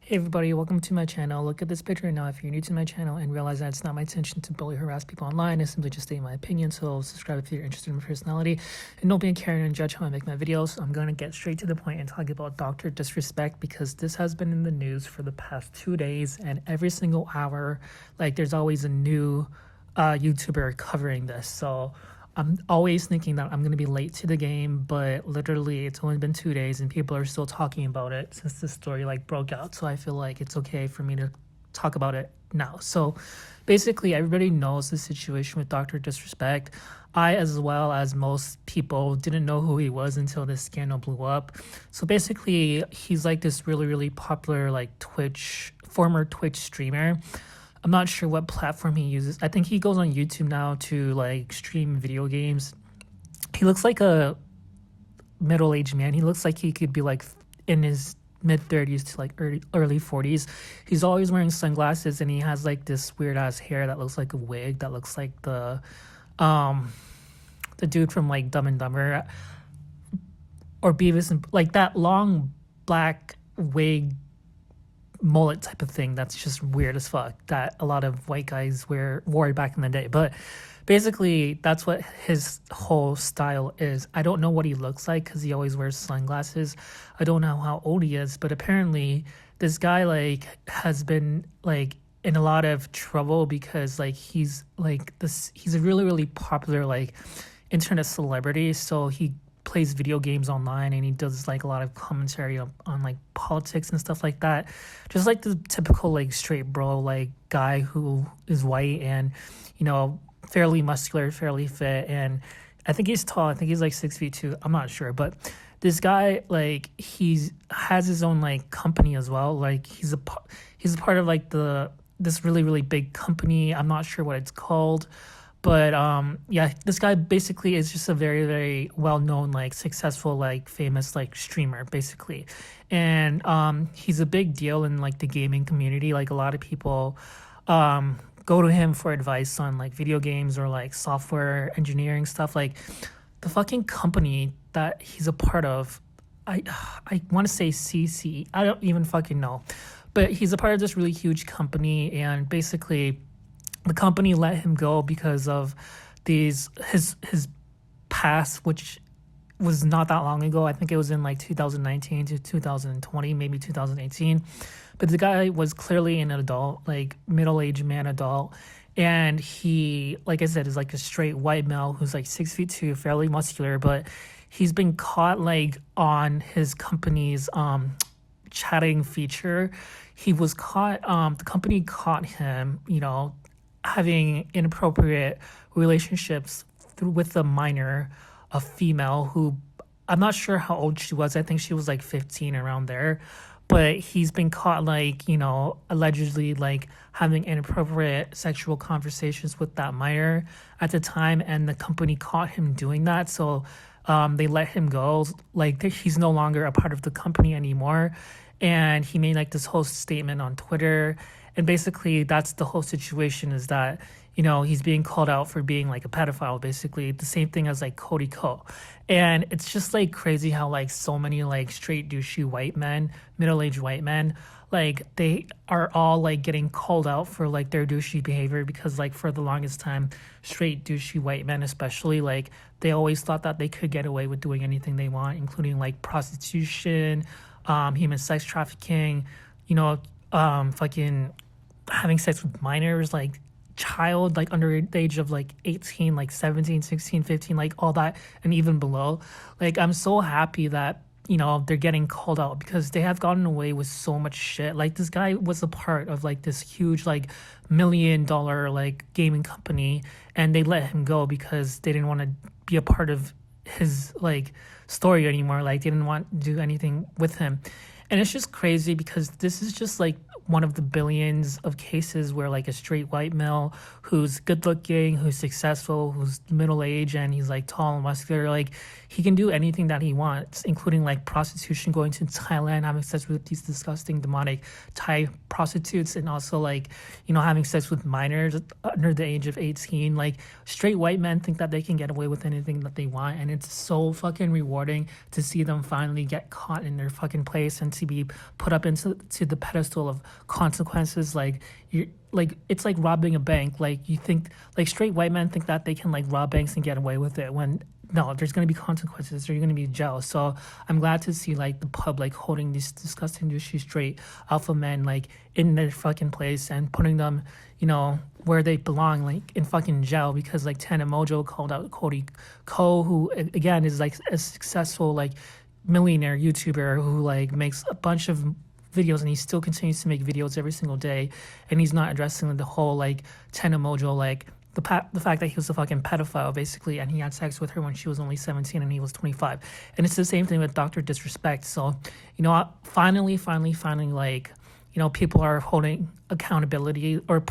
Hey everybody, welcome to my channel. Look at this picture now if you're new to my channel and realize that it's not my intention to bully or harass people online. It's simply just state my opinion, so subscribe if you're interested in my personality. And don't be a Karen and judge how I make my videos. I'm going to get straight to the point and talk about Drdisrespect because this has been in the news for the past 2 days, and every single hour, like there's always a new YouTuber covering this. So I'm always thinking that I'm going to be late to the game, but literally it's only been 2 days and people are still talking about it since the story like broke out. So I feel like it's okay for me to talk about it now. So basically everybody knows the situation with Drdisrespect. I, as well as most people, didn't know who he was until this scandal blew up. So basically he's like this really popular like former Twitch streamer. I'm not sure what platform he uses. I think he goes on YouTube now to like stream video games. He looks like a middle-aged man. He looks like he could be like in his mid-30s to like early 40s. He's always wearing sunglasses and he has like this weird ass hair that looks like a wig that looks like the dude from like Dumb and Dumber or Beavis and like that long black wig mullet type of thing that's just weird as fuck that a lot of white guys wore back in the day. But basically that's what his whole style is. I don't know what he looks like because he always wears sunglasses. I don't know how old he is, but apparently this guy like has been like in a lot of trouble because like he's a really popular like internet celebrity. So he plays video games online and he does like a lot of commentary on like politics and stuff like that, just like the typical like straight bro like guy who is white and fairly muscular, fairly fit, and I think he's tall. I think he's like 6'2". I'm not sure, but this guy like has his own like company as well. Like he's a part of like this really big company. I'm not sure what it's called. But yeah, this guy basically is just a very well-known, like successful, like famous, like streamer, basically. And he's a big deal in like the gaming community. Like a lot of people go to him for advice on like video games or like software engineering stuff. Like the fucking company that he's a part of, I want to say CC. I don't even fucking know. But he's a part of this really huge company, and basically the company let him go because of his past, which was not that long ago. I think it was in like 2019 to 2020, maybe 2018. But the guy was clearly an adult, like middle-aged man adult. And he, like I said, is like a straight white male who's like 6'2", fairly muscular. But he's been caught like on his company's chatting feature. He was caught, the company caught him, having inappropriate relationships with a minor, a female who I'm not sure how old she was. I think she was like 15, around there. But he's been caught like, allegedly like having inappropriate sexual conversations with that minor at the time, and the company caught him doing that. So they let him go. Like he's no longer a part of the company anymore. And he made like this whole statement on Twitter. And basically that's the whole situation, is that, he's being called out for being like a pedophile, basically the same thing as like Cody Ko. And it's just like crazy how like so many like straight douchey white men, middle-aged white men, like they are all like getting called out for like their douchey behavior, because like for the longest time, straight douchey white men especially, like they always thought that they could get away with doing anything they want, including like prostitution, human sex trafficking, fucking having sex with minors, like child, like under the age of like 18, like 17, 16, 15, like all that, and even below. Like I'm so happy that they're getting called out, because they have gotten away with so much shit. Like this guy was a part of like this huge like $1 million like gaming company, and they let him go because they didn't want to be a part of his like story anymore. Like they didn't want to do anything with him. And it's just crazy because this is just like one of the billions of cases where like a straight white male who's good looking, who's successful, who's middle age, and he's like tall and muscular, like he can do anything that he wants, including like prostitution, going to Thailand, having sex with these disgusting demonic Thai prostitutes, and also like, you know, having sex with minors under the age of 18. Like straight white men think that they can get away with anything that they want, and it's so fucking rewarding to see them finally get caught in their fucking place and to be put up into the pedestal of consequences. Like you, like it's like robbing a bank. Like you think, like straight white men think that they can like rob banks and get away with it, when no, there's going to be consequences. There's going to be jail. So I'm glad to see like the public holding these disgusting, douchey, straight alpha men like in their fucking place and putting them, you know, where they belong, like in fucking jail. Because like Tana Mojo called out Cody Ko, who again is like a successful like millionaire YouTuber who like makes a bunch of videos, and he still continues to make videos every single day, and he's not addressing the whole like Tana Mojo, like the fact that he was a fucking pedophile basically, and he had sex with her when she was only 17 and he was 25. And it's the same thing with Drdisrespect. So, you know, finally, like, you know, people are holding accountability, or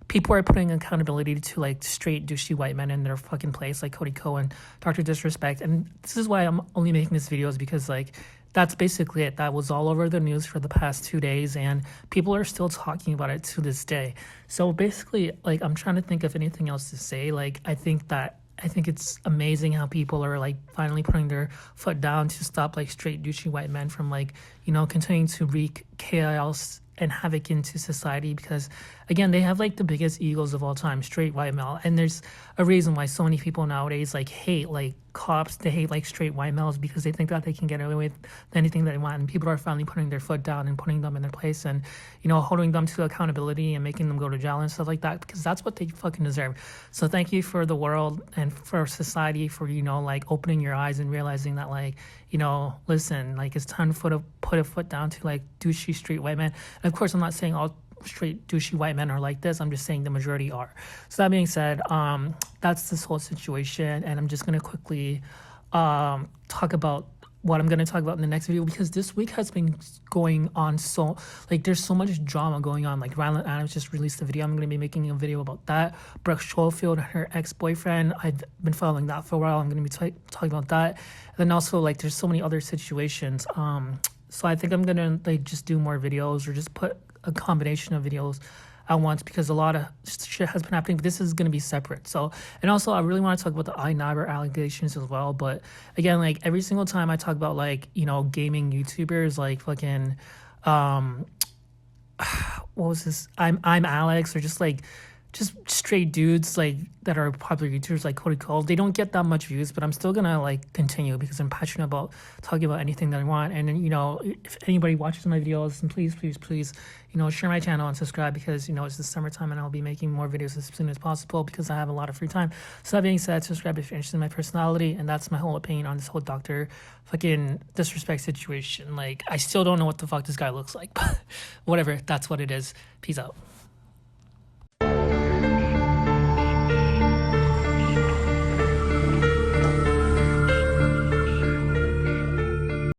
people are putting accountability to like straight douchey white men in their fucking place, like Cody Ko and Drdisrespect. And this is why I'm only making this video, is because like that's basically it. That was all over the news for the past 2 days, and people are still talking about it to this day. So basically, like, I'm trying to think of anything else to say. Like, I think it's amazing how people are like finally putting their foot down to stop like straight douchey white men from like, you know, continuing to wreak chaos and havoc into society. Because again, they have like the biggest egos of all time, straight white male, and there's a reason why so many people nowadays like hate like cops. They hate like straight white males because they think that they can get away with anything that they want, and people are finally putting their foot down and putting them in their place, and, you know, holding them to accountability and making them go to jail and stuff like that, because that's what they fucking deserve. So thank you for the world and for society for, you know, like opening your eyes and realizing that, like, you know, listen, like it's time to put a foot down to like douchey straight white men. And of course, I'm not saying all straight douchey white men are like this. I'm just saying the majority are. So that being said, that's this whole situation, and I'm just gonna quickly talk about what I'm gonna talk about in the next video, because this week has been going on so, like, there's so much drama going on. Like Ryland Adams just released a video. I'm gonna be making a video about that. Brooke Schofield, her ex-boyfriend, I've been following that for a while. I'm gonna be talking about that. And then also, like, there's so many other situations. So I think I'm gonna like just do more videos, or just put a combination of videos at once, because a lot of shit has been happening, but this is going to be separate. So, and also I really want to talk about the iNiber allegations as well. But again, like every single time I talk about like, you know, gaming YouTubers, like fucking what was this, I'm Alex, or just straight dudes like that are popular YouTubers like Cody Cole, they don't get that much views, but I'm still gonna like continue because I'm passionate about talking about anything that I want. And, you know, if anybody watches my videos, then please, you know, share my channel and subscribe, because, you know, it's the summertime and I'll be making more videos as soon as possible because I have a lot of free time. So that being said, subscribe if you're interested in my personality. And that's my whole opinion on this whole Dr. fucking disrespect situation. Like, I still don't know what the fuck this guy looks like, but whatever, that's what it is. Peace out.